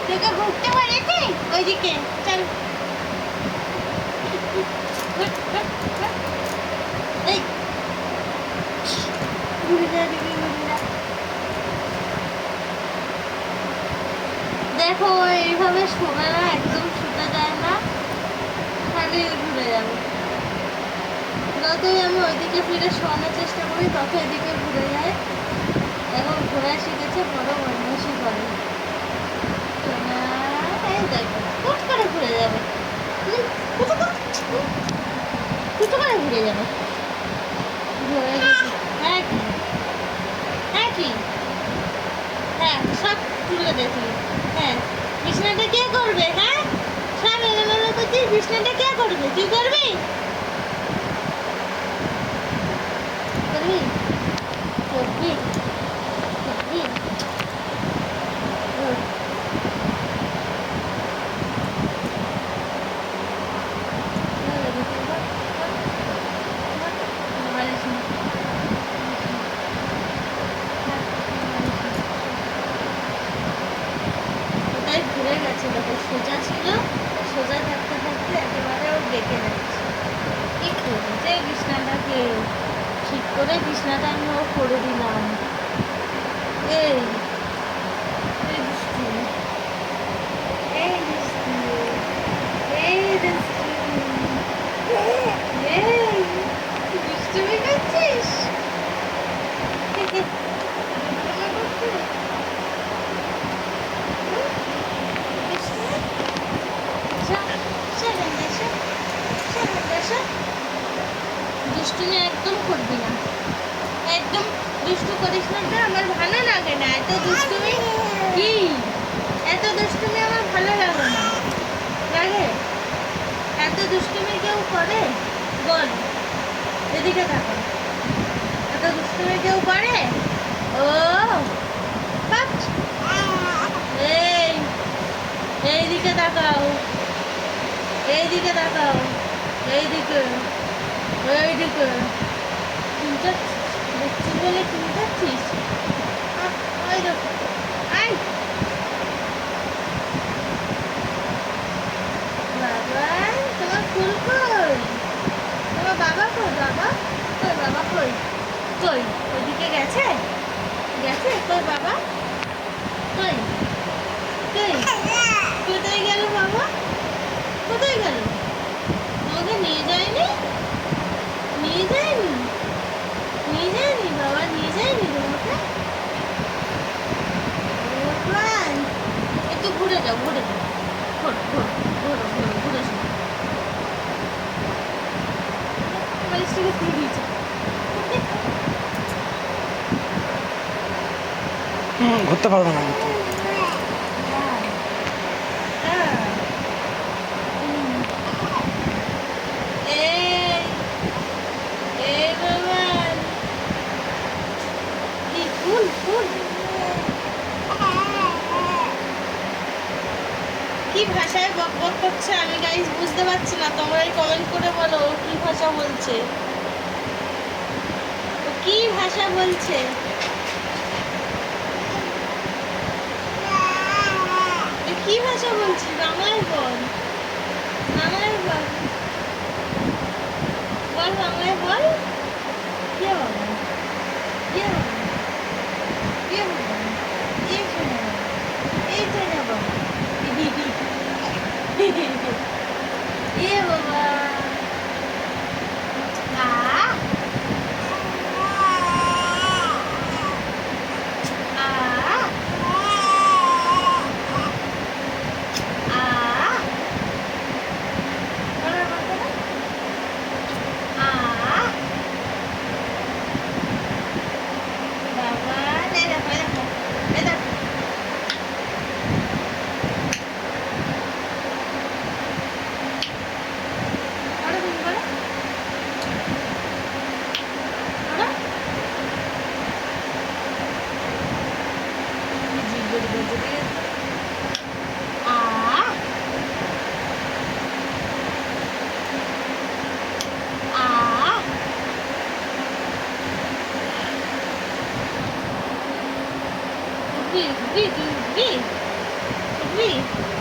তোকে ঘুরতে পারেছি ওইদিকে চল। এই ঘুরে যা দিবি, ঘুরে যা। দেখো এইভাবে শোবে না, একদম শুতে যায় না, খালি ঘুরে যাবে। যতই আমি ওইদিকে ফিরে শোয়ানোর চেষ্টা করি তত এদিকে ঘুরে যায়। এখন ঘোরা শিখেছে, বড় বদমাইশি করে। এই দেখো হুট করে ঘুরে যাবে, হুট করে ঘুরে যাবে। ঘুরে গেছে। হ্যাঁ কি, হ্যাঁ কি, হ্যাঁ সব তুলে দেখি। হ্যাঁ বিছানাটা কে করবে? হ্যাঁ সব এলোমেলো করছিস, বিছানাটা কে করবে? তুই করবি? করবি করবি করবি? ওটাই ঘুরে গেছে, দেখো সোজা ছিল, সোজা থাকতে থাকতে একেবারে ও বেঁকে যাচ্ছে। কি করবো, যে বিছানাটাকে ঠিক করে বিছানাটা আমি ও করে দিলাম। এই এই দুষ্টু, এই দুষ্টু, এই দুষ্টু, এই দুষ্টুমি করছিস? দুষ্টুমি একদম করবি না, একদম দুষ্টু করিস না, তো আমার ভালো লাগে না এত দুষ্টুমি। কি এত দুষ্টুমি আমার ভালো লাগে না, লাগে? এত দুষ্টুমি কেউ করে বল? এদিকে থাকো, এত দুষ্টুমি কেউ করে? ও বাপ, এই এইদিকে তাকাও, এইদিকে তাকাও, এইদিকে, এইদিকে। চিন্তা দেখছিস বলে চিন্তাচ্ছিস? ওই দেখো, আই বাবা, তোমার ফুল কই? তোমার বাবা কই? বাবা কই? বাবা কই? কই ওইদিকে গেছে? গেছে কই বাবা? কই কই কোথায় গেল বাবা? কোথায় গেল? তোমাকে নিয়ে যায়নি? নিয়ে যায়নি? নিয়ে যায়নি বাবা, নিয়ে যায়নি তোমাকে? ভগবান, একটু ঘুরে যাও, ঘুরে যাও, ঘোরো ঘোরো ঘোরো ঘোরো ঘুরে শোনো। বালিশটাকে খুলে দিয়েছে। ঘুরতে পারবো না কিন্তু। কি ভাষায় বক বক করছে আমি গাইস বুঝতে পারছি না, তোমরাই কমেন্ট করে বলো ও কি ভাষা বলছে, ও কি ভাষা বলছে। এ কি ভাষা বলছিস? বাংলায় বল, বাংলায় বল, বল বাংলায় বল। কে বাবা? কে বাবা? কে বাবা? এই শোনা, এই তো না বাবা। এ বাবা, আ আ আ বলো বাবা, আ বাবা, এই দেখো, এই দেখো, এই দেখো। বলো তুমি বলো, বলো। জিভ বলে বলতে দিয়ে আ আ উঠবি উঠবি তুই উঠবি ঘুরবি